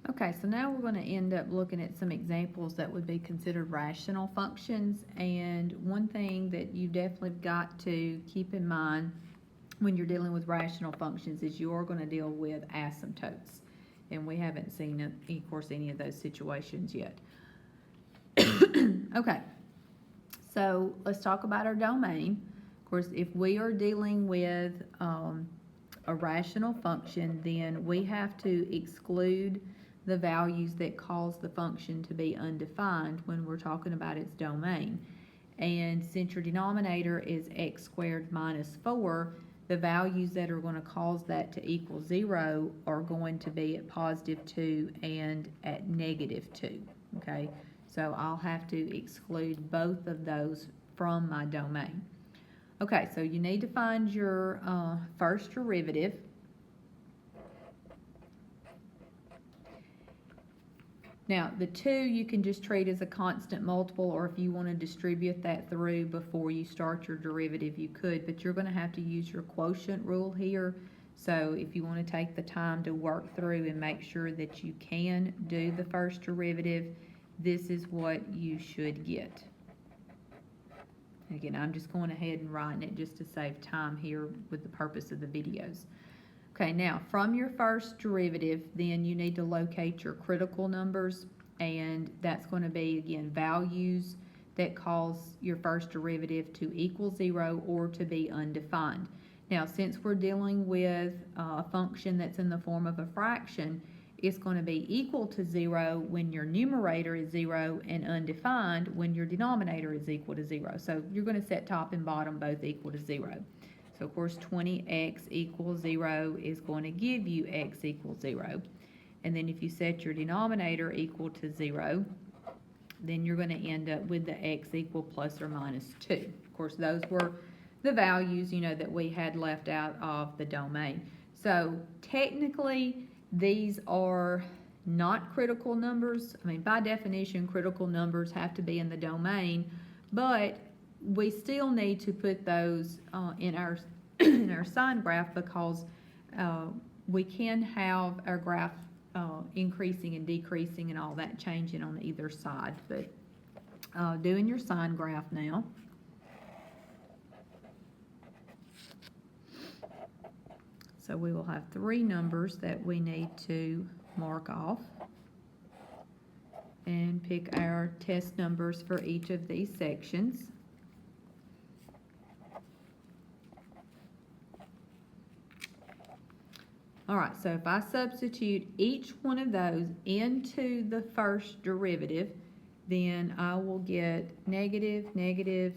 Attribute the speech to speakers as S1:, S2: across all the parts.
S1: Okay, so now we're going to end up looking at some examples that would be considered rational functions. And one thing that you definitely got to keep in mind when you're dealing with rational functions is you're going to deal with asymptotes. And we haven't seen, of course, any of those situations yet. Okay, so let's talk about our domain. Of course, if we are dealing with a rational function, then we have to exclude the values that cause the function to be undefined when we're talking about its domain. And since your denominator is x squared minus 4, the values that are going to cause that to equal 0 are going to be at positive 2 and at negative 2. Okay, so I'll have to exclude both of those from my domain. Okay, so you need to find your first derivative. Now, the 2 you can just treat as a constant multiple, or if you want to distribute that through before you start your derivative, you could, but you're going to have to use your quotient rule here. So if you want to take the time to work through and make sure that you can do the first derivative, this is what you should get. Again, I'm just going ahead and writing it just to save time here with the purpose of the videos. Okay, now from your first derivative, then you need to locate your critical numbers, and that's going to be, again, values that cause your first derivative to equal 0 or to be undefined. Now, since we're dealing with a function that's in the form of a fraction, it's going to be equal to 0 when your numerator is 0 and undefined when your denominator is equal to 0. So you're going to set top and bottom both equal to 0. So, of course, 20x equals 0 is going to give you x equals 0. And then if you set your denominator equal to 0, then you're going to end up with the x equal plus or minus 2. Of course, those were the values, that we had left out of the domain. So, technically, these are not critical numbers. I mean, by definition, critical numbers have to be in the domain, but we still need to put those in our in our sign graph, because we can have our graph increasing and decreasing and all that changing on either side. But doing your sign graph now. So we will have 3 numbers that we need to mark off and pick our test numbers for each of these sections. All right, so if I substitute each one of those into the first derivative, then I will get negative, negative,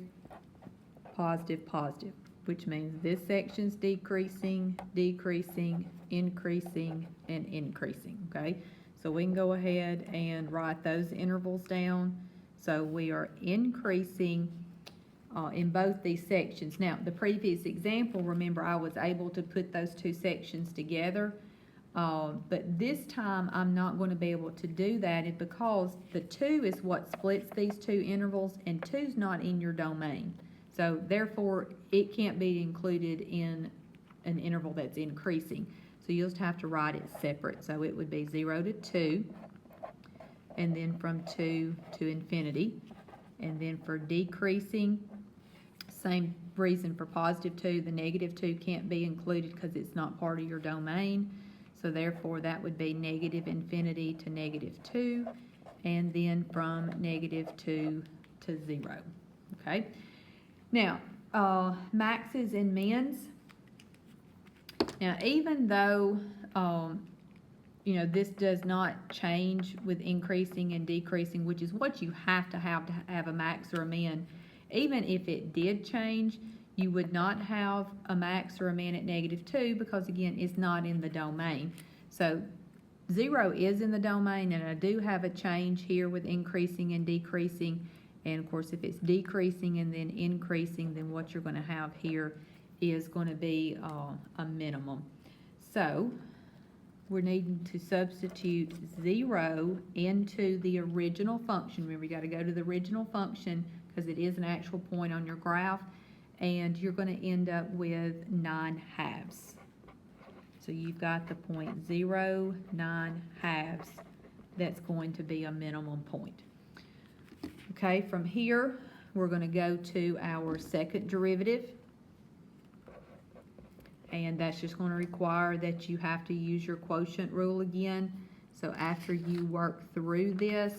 S1: positive, positive, which means this section's decreasing, decreasing, increasing, and increasing, okay? So we can go ahead and write those intervals down. So we are increasing in both these sections. Now, the previous example, remember, I was able to put those 2 sections together, but this time I'm not going to be able to do that because the 2 is what splits these 2 intervals, and 2 is not in your domain. So therefore, it can't be included in an interval that's increasing. So you'll just have to write it separate. So it would be 0 to 2, and then from 2 to infinity. And then for decreasing, same reason for positive 2, the negative 2 can't be included because it's not part of your domain. So therefore, that would be negative infinity to negative 2, and then from negative 2 to 0. Okay? Now, maxes and mins. Now, even though, this does not change with increasing and decreasing, which is what you have to have a max or a min, even if it did change, you would not have a max or a min at negative 2 because, again, it's not in the domain. So 0 is in the domain, and I do have a change here with increasing and decreasing. And, of course, if it's decreasing and then increasing, then what you're going to have here is going to be a minimum. So we're needing to substitute 0 into the original function. Remember, you got to go to the original function because it is an actual point on your graph, and you're going to end up with 9/2. So you've got the point 0, 9/2 that's going to be a minimum point. Okay, from here, we're going to go to our second derivative. And that's just going to require that you have to use your quotient rule again. So after you work through this,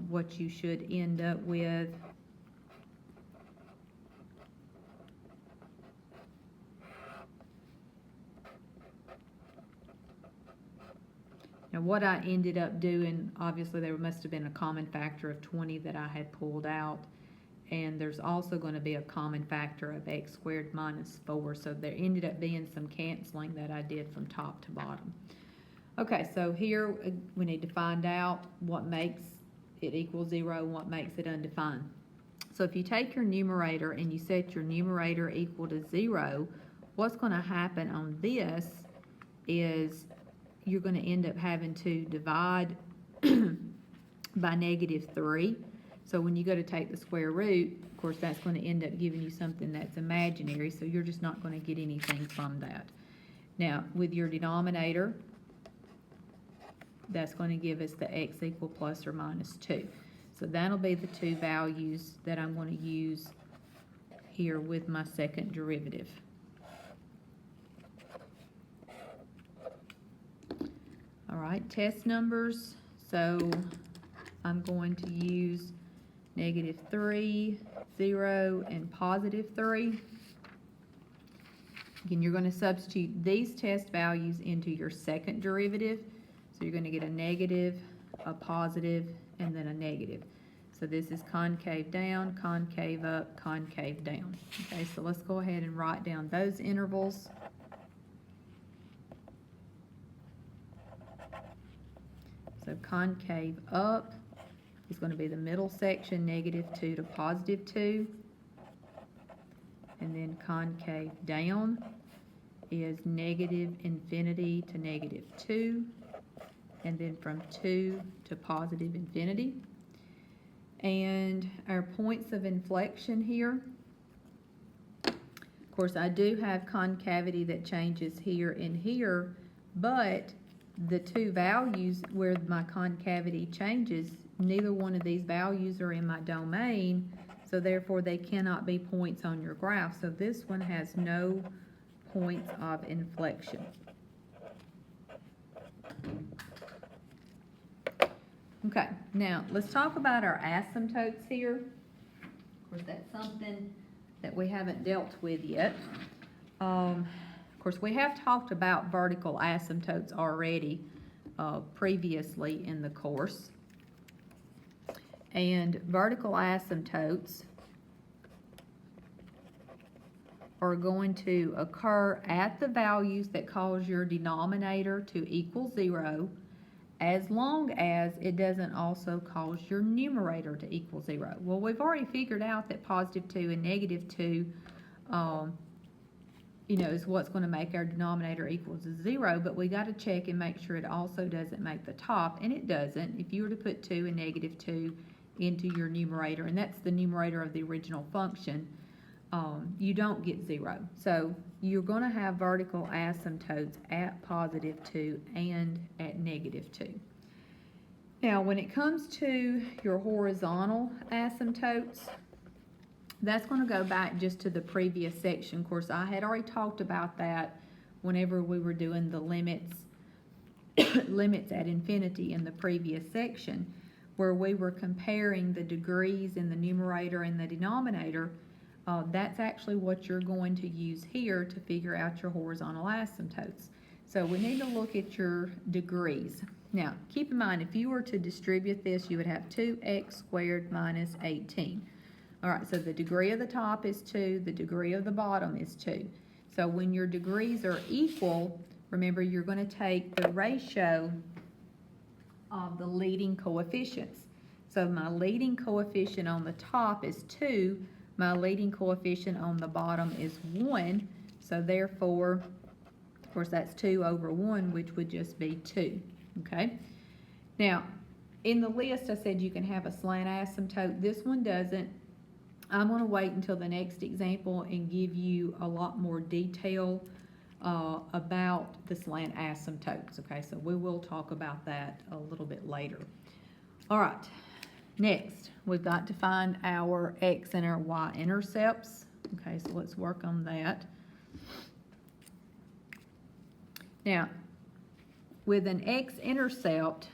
S1: what you should end up with now what I ended up doing, obviously there must have been a common factor of 20 that I had pulled out, and there's also going to be a common factor of x squared minus 4, so there ended up being some canceling that I did from top to bottom. Okay, so here we need to find out what makes it equal 0 and what makes it undefined. So if you take your numerator and you set your numerator equal to 0, what's going to happen on this is you're going to end up having to divide by -3. So when you go to take the square root, of course, that's going to end up giving you something that's imaginary, so you're just not going to get anything from that. Now, with your denominator, that's going to give us the x equal plus or minus 2. So that'll be the two values that I'm going to use here with my second derivative. All right, test numbers. So I'm going to use -3, 0, and +3. Again, you're going to substitute these test values into your second derivative. So you're going to get a negative, a positive, and then a negative. So this is concave down, concave up, concave down. Okay, so let's go ahead and write down those intervals. So concave up is going to be the middle section, -2 to +2. And then concave down is -infinity to -2. And then from 2 to +infinity. And our points of inflection here, of course I do have concavity that changes here and here, but the two values where my concavity changes, neither one of these values are in my domain, so therefore they cannot be points on your graph. So this one has no points of inflection. Okay, now let's talk about our asymptotes here. Of course, that's something that we haven't dealt with yet. Of course, we have talked about vertical asymptotes already previously in the course. And vertical asymptotes are going to occur at the values that cause your denominator to equal 0, as long as it doesn't also cause your numerator to equal 0. Well, we've already figured out that +2 and -2, is what's going to make our denominator equal to 0, but we got to check and make sure it also doesn't make the top, and it doesn't. If you were to put 2 and -2 into your numerator, and that's the numerator of the original function, you don't get 0. So you're going to have vertical asymptotes at +2 and at -2. Now, when it comes to your horizontal asymptotes, that's going to go back just to the previous section. Of course, I had already talked about that whenever we were doing the limits at infinity in the previous section, where we were comparing the degrees in the numerator and the denominator. That's actually what you're going to use here to figure out your horizontal asymptotes. So we need to look at your degrees. Now, keep in mind, if you were to distribute this, you would have 2x squared minus 18. All right, so the degree of the top is 2, the degree of the bottom is 2. So when your degrees are equal, remember you're going to take the ratio of the leading coefficients. So my leading coefficient on the top is 2, my leading coefficient on the bottom is 1, so therefore, of course, that's 2 over 1, which would just be 2, okay? Now, in the list, I said you can have a slant asymptote. This one doesn't. I'm going to wait until the next example and give you a lot more detail about the slant asymptotes, okay? So we will talk about that a little bit later. All right, next, we've got to find our x and our y intercepts. Okay, so let's work on that. Now, with an x-intercepts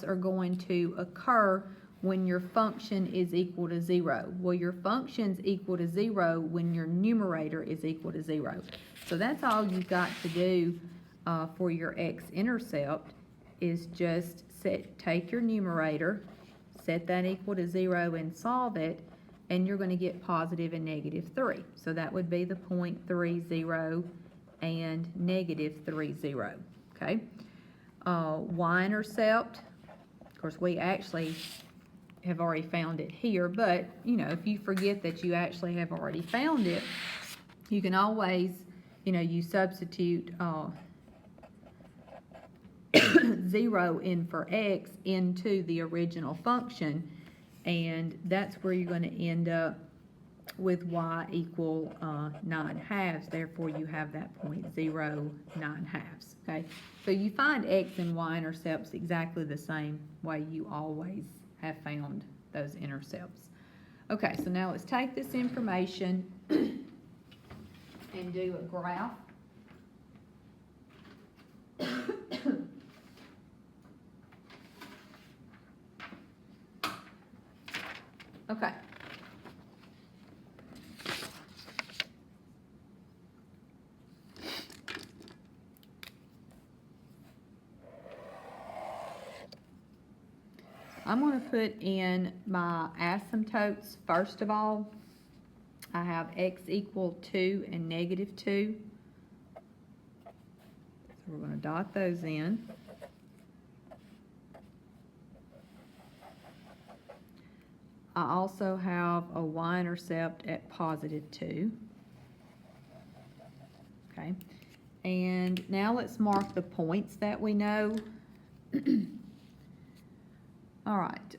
S1: are going to occur when your function is equal to 0. Well, your function's equal to 0 when your numerator is equal to 0. So that's all you've got to do for your x-intercept is just take your numerator, set that equal to 0 and solve it, and you're going to get positive and negative 3. So that would be the 0.30 and negative 30, okay? Y-intercept, of course, we actually have already found it here, but, you know, if you forget that you actually have already found it, you can always, you know, you substitute 0 in for x into the original function, and that's where you're going to end up with y equal 9/2. Therefore, you have that 0.09/2. Okay, so you find x and y intercepts exactly the same way you always have found those intercepts. Okay, so now let's take this information and do a graph. Okay. I'm going to put in my asymptotes first of all. I have x equal 2 and negative 2. So we're going to dot those in. I also have a y-intercept at positive 2. Okay. And now let's mark the points that we know. All right,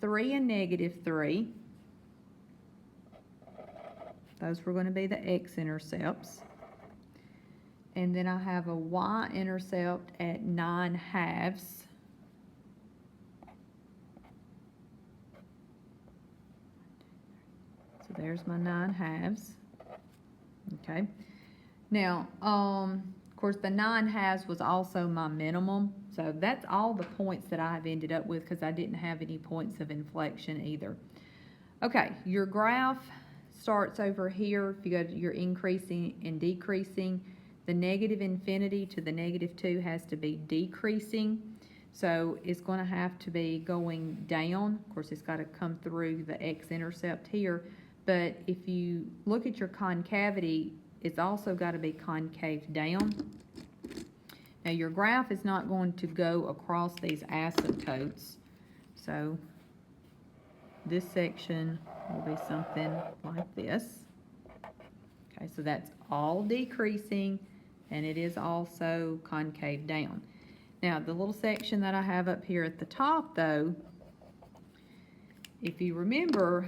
S1: 3 and negative 3. Those were going to be the x-intercepts. And then I have a y-intercept at 9/2. So there's my 9/2. Okay. Now, of course, the 9/2 was also my minimum. So that's all the points that I've ended up with because I didn't have any points of inflection either. Okay, your graph starts over here. If you go to your increasing and decreasing, the negative infinity to the negative 2 has to be decreasing. So it's going to have to be going down. Of course, it's got to come through the x-intercept here. But if you look at your concavity, it's also got to be concave down. Now your graph is not going to go across these asymptotes. So this section will be something like this. Okay, so that's all decreasing and it is also concave down. Now the little section that I have up here at the top though, if you remember,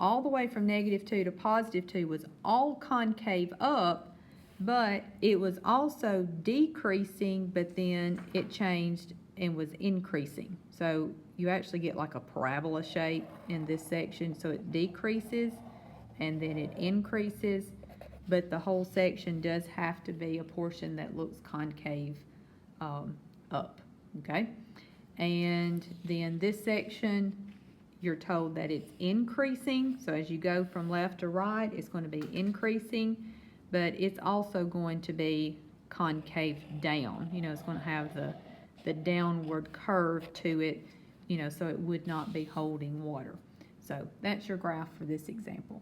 S1: all the way from negative 2 to positive 2 was all concave up, but it was also decreasing, but then it changed and was increasing. So you actually get like a parabola shape in this section. So it decreases and then it increases, but the whole section does have to be a portion that looks concave up, okay? And then this section, you're told that it's increasing. So as you go from left to right, it's going to be increasing, but it's also going to be concave down. You know, it's going to have the downward curve to it, you know, so it would not be holding water. So that's your graph for this example.